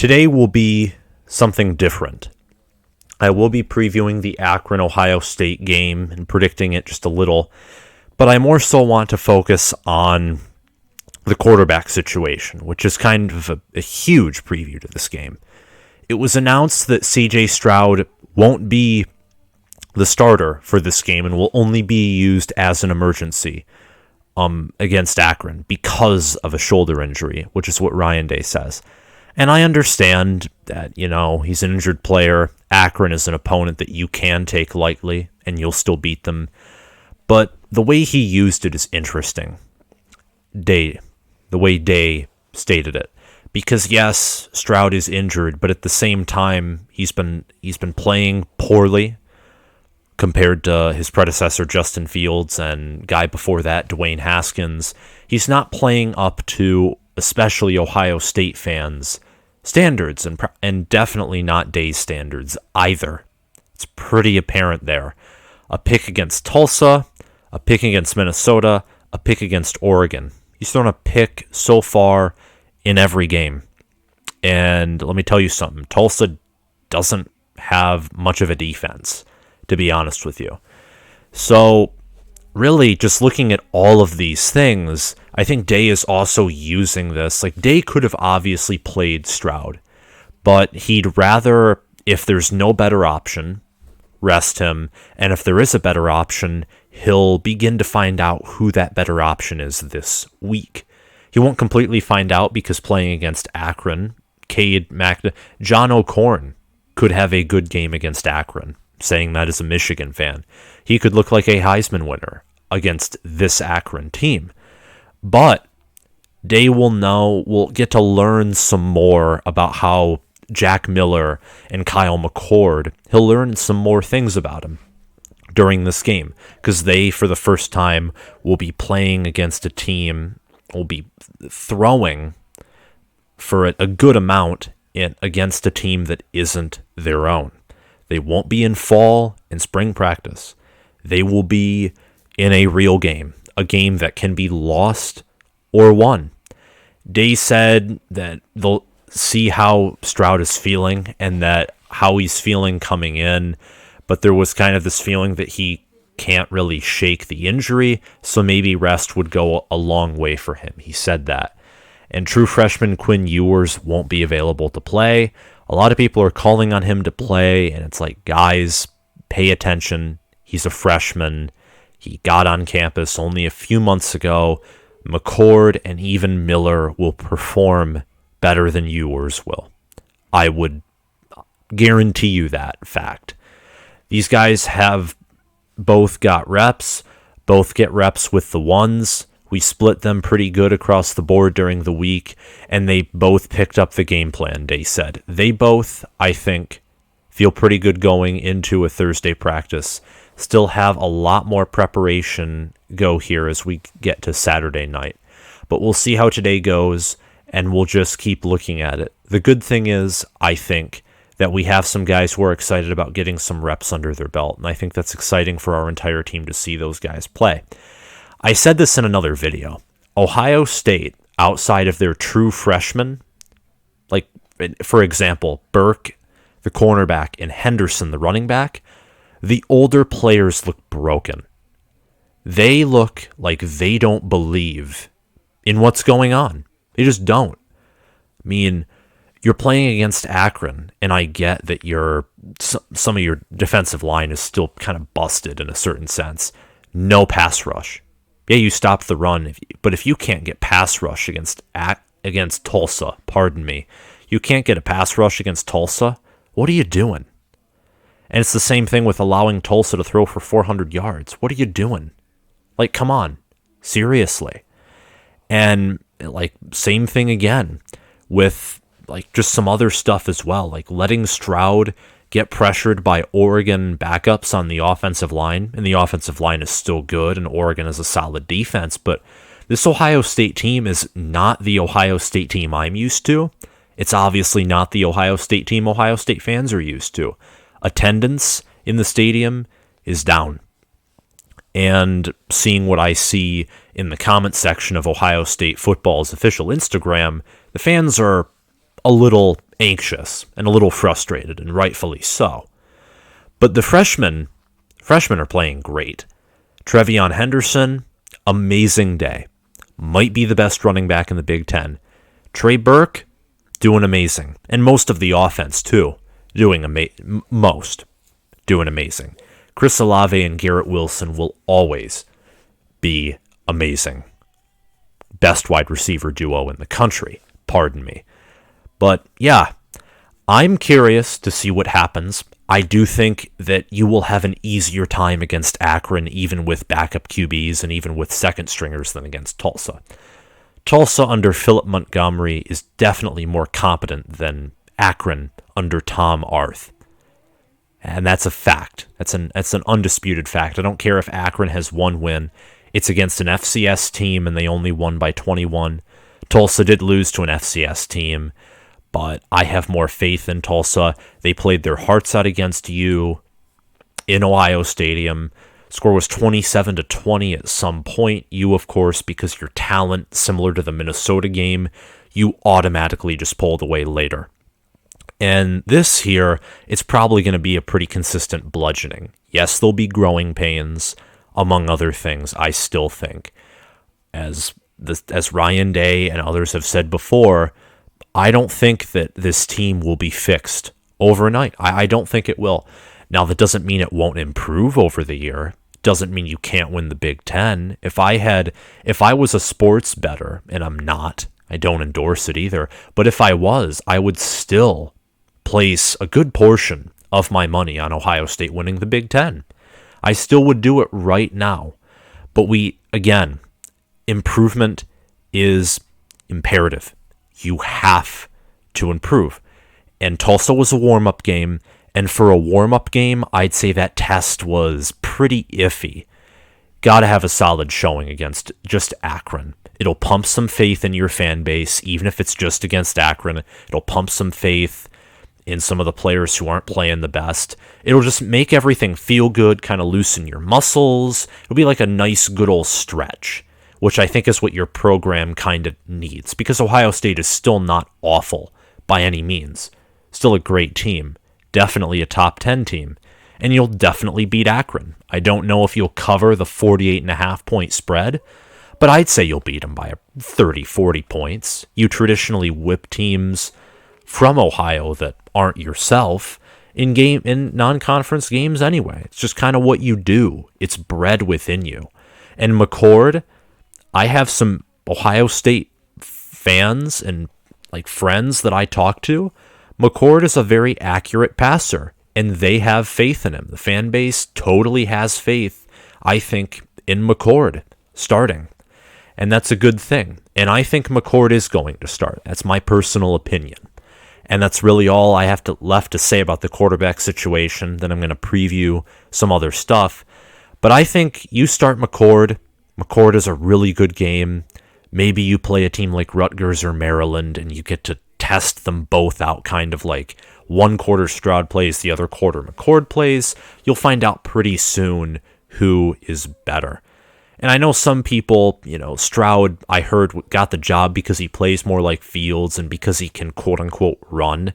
Today will be something different. I will be previewing the Akron-Ohio State game and predicting it just a little, but I more so want to focus on the quarterback situation, which is kind of a huge preview to this game. It was announced that CJ Stroud won't be the starter for this game and will only be used as an emergency against Akron because of a shoulder injury, which is what Ryan Day says. And I understand that, he's an injured player. Akron is an opponent that you can take lightly and you'll still beat them. But the way he used it is interesting. The way Day stated it. Because yes, Stroud is injured, but at the same time, he's been playing poorly compared to his predecessor Justin Fields and guy before that, Dwayne Haskins. He's not playing up to especially Ohio State fans' standards and definitely not Day's standards either. It's pretty apparent there. A pick against Tulsa, a pick against Minnesota, a pick against Oregon. He's thrown a pick so far in every game. And let me tell you something. Tulsa doesn't have much of a defense, to be honest with you. So really, just looking at all of these things, I think Day is also using this. Like, Day could have obviously played Stroud, but he'd rather, if there's no better option, rest him. And if there is a better option, he'll begin to find out who that better option is this week. He won't completely find out because playing against Akron, John O'Corn could have a good game against Akron. Saying that as a Michigan fan. He could look like a Heisman winner against this Akron team. But Day will get to learn some more about how Jack Miller and Kyle McCord, he'll learn some more things about him during this game. Because they, for the first time, will be playing against a team, will be throwing for a good amount against a team that isn't their own. They won't be in fall and spring practice. They will be in a real game, a game that can be lost or won. Day said that they'll see how Stroud is feeling and that how he's feeling coming in, but there was kind of this feeling that he can't really shake the injury, so maybe rest would go a long way for him. He said that. And true freshman Quinn Ewers won't be available to play. A lot of people are calling on him to play, and it's like, guys, pay attention. He's a freshman. He got on campus only a few months ago. McCord and even Miller will perform better than Ewers will. I would guarantee you that fact. These guys have both got reps, both get reps with the ones. We split them pretty good across the board during the week, and they both picked up the game plan, Day said. They both, I think, feel pretty good going into a Thursday practice. Still have a lot more preparation go here as we get to Saturday night. But we'll see how today goes, and we'll just keep looking at it. The good thing is, I think, that we have some guys who are excited about getting some reps under their belt, and I think that's exciting for our entire team to see those guys play. I said this in another video. Ohio State, outside of their true freshmen, like, for example, Burke, the cornerback, and Henderson, the running back, the older players look broken. They look like they don't believe in what's going on. They just don't. I mean, you're playing against Akron, and I get that some of your defensive line is still kind of busted in a certain sense. No pass rush. Yeah, you stopped the run, but if you can't get pass rush against Tulsa, you can't get a pass rush against Tulsa, what are you doing? And it's the same thing with allowing Tulsa to throw for 400 yards. What are you doing? Like, come on. Seriously. And, like, same thing again with, like, just some other stuff as well. Like, letting Stroud get pressured by Oregon backups on the offensive line, and the offensive line is still good, and Oregon is a solid defense, but this Ohio State team is not the Ohio State team I'm used to. It's obviously not the Ohio State team Ohio State fans are used to. Attendance in the stadium is down. And seeing what I see in the comment section of Ohio State football's official Instagram, the fans are a little anxious and a little frustrated, and rightfully so. But the freshmen are playing great. Trevion Henderson, amazing day. Might be the best running back in the Big Ten. Trey Burke, doing amazing. And most of the offense, too. Doing amazing. Chris Olave and Garrett Wilson will always be amazing. Best wide receiver duo in the country. Pardon me. But yeah, I'm curious to see what happens. I do think that you will have an easier time against Akron, even with backup QBs and even with second stringers, than against Tulsa. Tulsa under Philip Montgomery is definitely more competent than Akron under Tom Arth. And that's a fact. That's an undisputed fact. I don't care if Akron has one win. It's against an FCS team, and they only won by 21. Tulsa did lose to an FCS team, but I have more faith in Tulsa. They played their hearts out against you in Ohio Stadium. Score was 27-20 at some point. You, of course, because your talent, similar to the Minnesota game, you automatically just pulled away later. And this here, it's probably going to be a pretty consistent bludgeoning. Yes, there'll be growing pains, among other things, I still think. As Ryan Day and others have said before, I don't think that this team will be fixed overnight. I don't think it will. Now, that doesn't mean it won't improve over the year. Doesn't mean you can't win the Big Ten. If I was a sports bettor, and I'm not, I don't endorse it either, but if I was, I would still place a good portion of my money on Ohio State winning the Big Ten. I still would do it right now. But again, improvement is imperative. You have to improve. And Tulsa was a warm-up game, and for a warm-up game, I'd say that test was pretty iffy. Gotta have a solid showing against just Akron. It'll pump some faith in your fan base, even if it's just against Akron. It'll pump some faith in some of the players who aren't playing the best. It'll just make everything feel good, kind of loosen your muscles. It'll be like a nice, good old stretch, which I think is what your program kind of needs, because Ohio State is still not awful by any means. Still a great team. Definitely a top 10 team. And you'll definitely beat Akron. I don't know if you'll cover the 48.5 point spread, but I'd say you'll beat them by 30, 40 points. You traditionally whip teams from Ohio that aren't yourself in non-conference games anyway. It's just kind of what you do. It's bred within you. And McCord, I have some Ohio State fans and like friends that I talk to. McCord is a very accurate passer, and they have faith in him. The fan base totally has faith, I think, in McCord starting. And that's a good thing. And I think McCord is going to start. That's my personal opinion. And that's really all I have left to say about the quarterback situation. Then I'm going to preview some other stuff. But I think you start McCord. McCord is a really good game. Maybe you play a team like Rutgers or Maryland, and you get to test them both out, kind of like one quarter Stroud plays, the other quarter McCord plays. You'll find out pretty soon who is better. And I know some people, Stroud, I heard, got the job because he plays more like Fields and because he can quote-unquote run.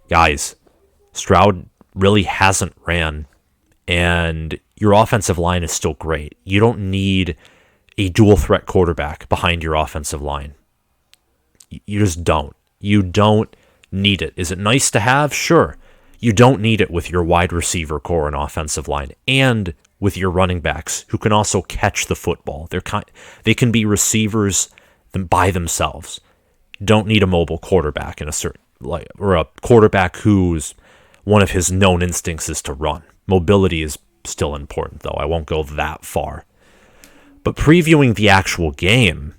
Guys, Stroud really hasn't ran, and your offensive line is still great. You don't need a dual-threat quarterback behind your offensive line. You just don't. You don't need it. Is it nice to have? Sure. You don't need it with your wide receiver core and offensive line, and with your running backs who can also catch the football. They can be receivers by themselves. Don't need a mobile quarterback or a quarterback whose one of his known instincts is to run. Mobility is still important, though. I won't go that far. But previewing the actual game,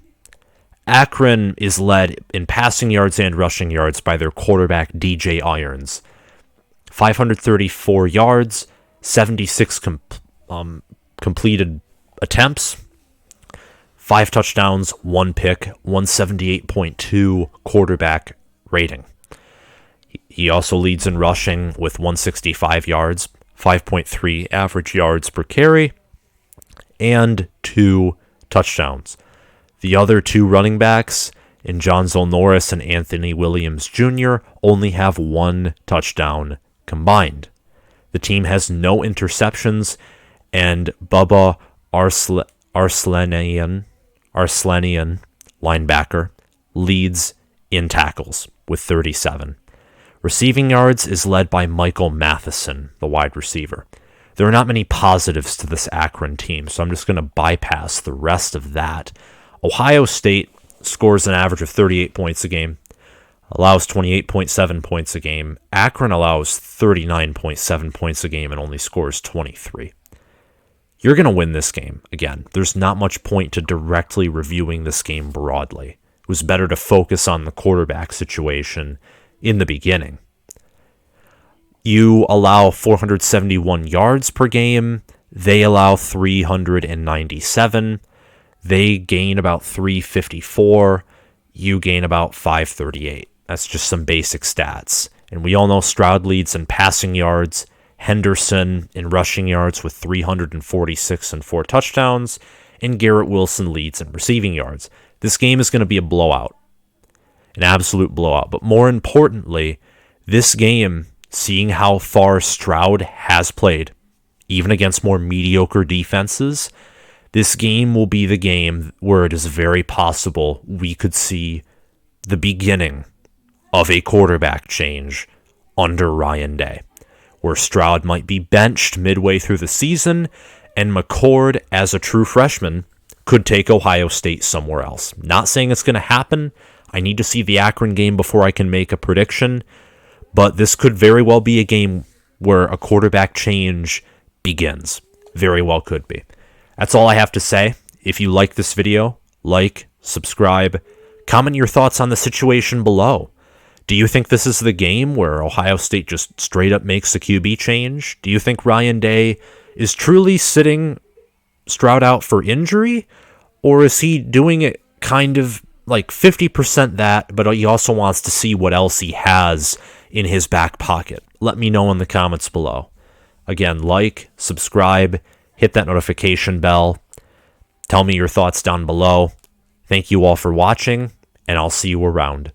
Akron is led in passing yards and rushing yards by their quarterback, DJ Irons. 534 yards, 76 completed attempts, 5 touchdowns, 1 pick, 178.2 quarterback rating. He also leads in rushing with 165 yards, 5.3 average yards per carry, and 2 touchdowns. The other 2 running backs, and Jonzo Norris and Anthony Williams Jr. only have 1 touchdown combined. The team has no interceptions, and Bubba Arslanian, linebacker, leads in tackles with 37. Receiving yards is led by Michael Matheson, the wide receiver. There are not many positives to this Akron team, so I'm just going to bypass the rest of that. Ohio State scores an average of 38 points a game, allows 28.7 points a game. Akron allows 39.7 points a game and only scores 23. You're going to win this game. Again, there's not much point to directly reviewing this game broadly. It was better to focus on the quarterback situation in the beginning. You allow 471 yards per game. They allow 397. They gain about 354. You gain about 538. That's just some basic stats. And we all know Stroud leads in passing yards, Henderson in rushing yards with 346 and 4 touchdowns, and Garrett Wilson leads in receiving yards. This game is going to be a blowout, an absolute blowout. But more importantly, this game, seeing how far Stroud has played, even against more mediocre defenses, this game will be the game where it is very possible we could see the beginning of a quarterback change under Ryan Day, where Stroud might be benched midway through the season, and McCord, as a true freshman, could take Ohio State somewhere else. Not saying it's going to happen. I need to see the Akron game before I can make a prediction, but this could very well be a game where a quarterback change begins. Very well could be. That's all I have to say. If you like this video, like, subscribe, comment your thoughts on the situation below. Do you think this is the game where Ohio State just straight up makes a QB change? Do you think Ryan Day is truly sitting Stroud out for injury? Or is he doing it kind of like 50% that, but he also wants to see what else he has in his back pocket? Let me know in the comments below. Again, like, subscribe, hit that notification bell. Tell me your thoughts down below. Thank you all for watching, and I'll see you around.